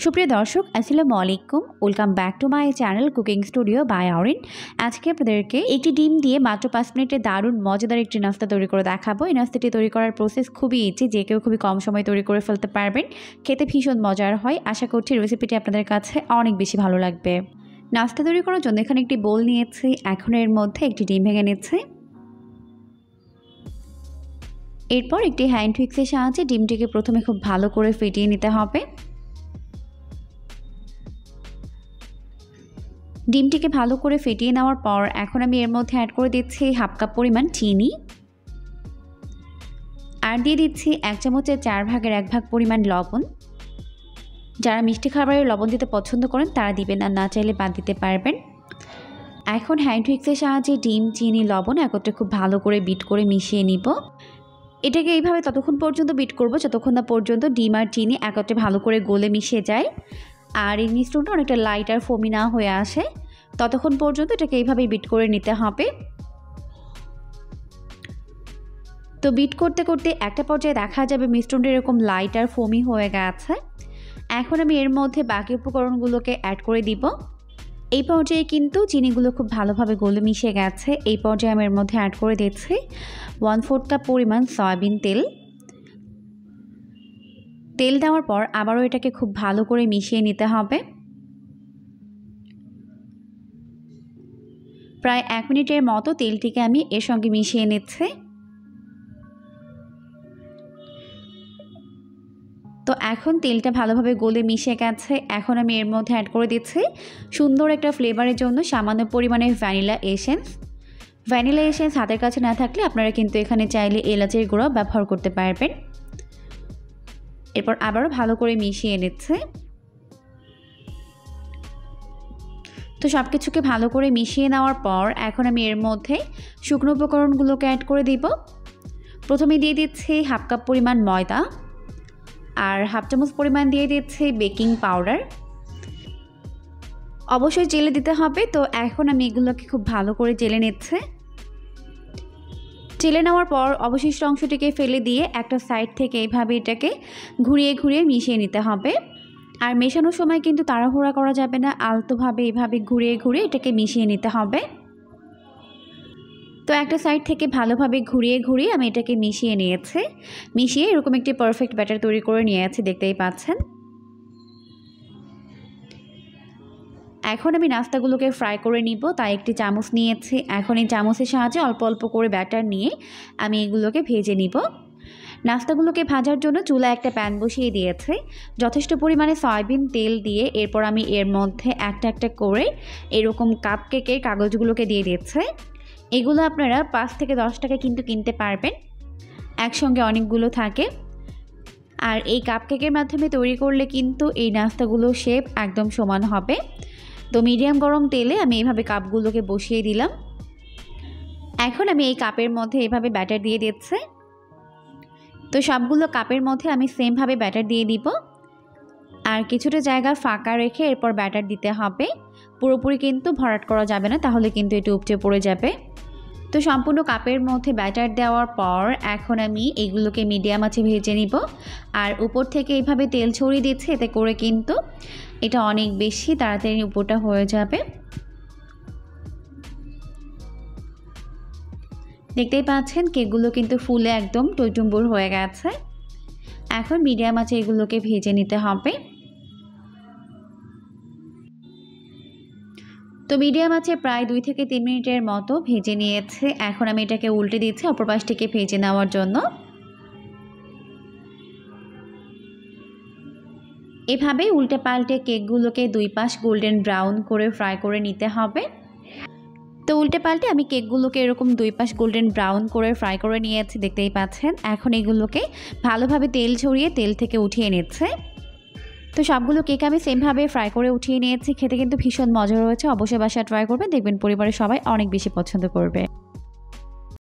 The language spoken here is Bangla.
সুপ্রিয় দর্শক আসসালামু আলাইকুম, welcome back to my channel cooking studio by Orin. আজকে আপনাদেরকে একটি ডিম দিয়ে মাত্র 5 মিনিটে দারুণ মজাদার একটি নাস্তা তৈরি করে দেখাবো। এই নাস্তাটি তৈরি করার প্রসেস খুবই ইজি, যে কেউ খুবই কম সময়ে তৈরি করে ফেলতে পারবেন। খেতে ভীষণ মজার হয়। আশা করছি রেসিপিটি আপনাদের কাছে অনেক বেশি ভালো লাগবে। নাস্তা তৈরি করার জন্য এখানে একটি বোল নিয়েছি, এখন এর মধ্যে একটি ডিম ভেঙে নিচ্ছি। এরপর একটি হ্যান্ড হুইক্সের সাহায্যে ডিমটিকে প্রথমে খুব ভালো করে ফেটিয়ে নিতে হবে। ডিমটিকে ভালো করে ফেটিয়ে নেওয়ার পর এখন আমি এর মধ্যে অ্যাড করে দিচ্ছি হাফ কাপ পরিমাণ চিনি, আর দিয়ে দিচ্ছি 1 চামচের 4 ভাগের 1 ভাগ পরিমাণ লবণ। যারা মিষ্টি খাবারে লবণ দিতে পছন্দ করেন তারা দিবেন, আর না চাইলে বাদ দিতে পারবেন। এখন হ্যান্ড হুইক্সের সাহায্যে ডিম, চিনি, লবণ একত্রে খুব ভালো করে বিট করে মিশিয়ে নিব। এটাকে এইভাবে ততক্ষণ পর্যন্ত বিট করব যতক্ষণ না পর্যন্ত ডিম আর চিনি একত্রে ভালো করে গলে মিশে যায় আর এই মিশ্রণটা অনেকটা লাইট আর ফোমি না হয়ে আসে। ততক্ষণ পর্যন্ত এটাকে এইভাবেই বিট করে নিতে হবে। তো বিট করতে করতে একটা পর্যায়ে দেখা যাবে মিশ্রণটা এরকম লাইট আর ফোমি হয়ে গেছে। এখন আমি এর মধ্যে বাকি উপকরণগুলোকে অ্যাড করে দিব। এই পর্যায়ে কিন্তু চিনিগুলো খুব ভালোভাবে গলে মিশে গেছে। এই পর্যায়ে আমি এর মধ্যে অ্যাড করে দিচ্ছি 1/4 কাপ পরিমাণ সয়াবিন তেল। তেল দেওয়ার পর আবারও এটাকে খুব ভালো করে মিশিয়ে নিতে হবে। প্রায় 1 মিনিটের মতো তেলটিকে আমি এর সঙ্গে মিশিয়ে নিচ্ছি। তো এখন তেলটা ভালোভাবে গলে মিশে গেছে। এখন আমি এর মধ্যে অ্যাড করে দিচ্ছি সুন্দর একটা ফ্লেভারের জন্য সামান্য পরিমাণে ভ্যানিলা এসেন্স। ভ্যানিলা এসেন্স হাতের কাছে না থাকলে আপনারা কিন্তু এখানে চাইলে এলাচের গুঁড়ো ব্যবহার করতে পারবেন। এরপর আবারও ভালো করে মিশিয়ে নিচ্ছে। তো সব কিছুকে ভালো করে মিশিয়ে নেওয়ার পর এখন আমি এর মধ্যে শুকনো উপকরণগুলোকে অ্যাড করে দিব। প্রথমে দিয়ে দিচ্ছি হাফ কাপ পরিমাণ ময়দা, আর হাফ চামচ পরিমাণ দিয়ে দিচ্ছি বেকিং পাউডার। অবশ্যই জেলে দিতে হবে। তো এখন আমি এগুলোকে খুব ভালো করে জেলে নিচ্ছি। জেলে নেওয়ার পর অবশিষ্ট অংশটিকে ফেলে দিয়ে একটা সাইড থেকে এইভাবে এটাকে ঘুরিয়ে ঘুরিয়ে মিশিয়ে নিতে হবে। আর মেশানোর সময় কিন্তু তাড়াহুড়া করা যাবে না, আলতোভাবে এইভাবে ঘুরিয়ে ঘুরিয়ে এটাকে মিশিয়ে নিতে হবে। তো একটা সাইড থেকে ভালোভাবে ঘুরিয়ে ঘুরিয়ে আমি এটাকে মিশিয়ে নিয়েছি। মিশিয়ে এরকম একটি পারফেক্ট ব্যাটার তৈরি করে নিয়েছি, দেখতেই পাচ্ছেন। এখন আমি নাস্তাগুলোকে ফ্রাই করে নিব, তাই একটি চামচ নিয়েছি। এখন এই চামচের সাহায্যে অল্প অল্প করে ব্যাটার নিয়ে আমি এগুলোকে ভেজে নিব। নাস্তাগুলোকে ভাজার জন্য চুলায় একটা প্যান বসিয়ে দিয়েছি। যথেষ্ট পরিমাণে সয়াবিন তেল দিয়ে এরপর আমি এর মধ্যে একটা একটা করে এরকম কাপ কেকের কাগজগুলোকে দিয়ে দিচ্ছি। এগুলো আপনারা 5 থেকে 10 টাকা কিন্তু কিনতে পারবেন, একসঙ্গে অনেকগুলো থাকে। আর এই কাপ কেকের মাধ্যমে তৈরি করলে কিন্তু এই নাস্তাগুলো শেপ একদম সমান হবে। তো মিডিয়াম গরম তেলে আমি এইভাবে কাপগুলোকে বসিয়ে দিলাম। এখন আমি এই কাপের মধ্যে এইভাবে ব্যাটার দিয়ে দিচ্ছি। তো সবগুলো কাপের মধ্যে আমি সেমভাবে ব্যাটার দিয়ে দিব, আর কিছুটা জায়গা ফাঁকা রেখে এরপর ব্যাটার দিতে হবে। পুরোপুরি কিন্তু ভরাট করা যাবে না, তাহলে কিন্তু এটা উপচে পড়ে যাবে। তো সম্পূর্ণ কাপের মধ্যে ব্যাটার দেওয়ার পর এখন আমি এগুলোকে মিডিয়াম আঁচে ভেজে নিব। আর উপর থেকে এইভাবে তেল ছড়িয়ে দিচ্ছি, এতে করে কিন্তু এটা অনেক বেশি তাড়াতাড়ি উপরটা হয়ে যাবে। দেখতেই পাচ্ছেন কেকগুলো কিন্তু ফুলে একদম টইটুম্বুর হয়ে গেছে। এখন মিডিয়াম আঁচে এগুলোকে ভেজে নিতে হবে। তো মিডিয়াম আঁচে প্রায় 2 থেকে 3 মিনিটের মতো ভেজে নিয়েছে। এখন আমি এটাকে উল্টে দিচ্ছি অপর পাশ থেকে ভেজে নেওয়ার জন্য। এভাবে উল্টে পাল্টে কেকগুলোকে 2 পাশ গোল্ডেন ব্রাউন করে ফ্রাই করে নিতে হবে। তো উল্টে পাল্টে আমি কেকগুলোকে এরকম 2 পাশ গোল্ডেন ব্রাউন করে ফ্রাই করে নিয়েছি, দেখতেই পাচ্ছেন। এখন এগুলোকে ভালোভাবে তেল ছড়িয়ে তেল থেকে উঠিয়ে নিচ্ছে। তো সবগুলো কেক আমি সেমভাবে ফ্রাই করে উঠিয়ে নিয়েছি। খেতে কিন্তু ভীষণ মজা হয়েছে। অবশ্যই বাসায় ট্রাই করবেন, দেখবেন পরিবারের সবাই অনেক বেশি পছন্দ করবে।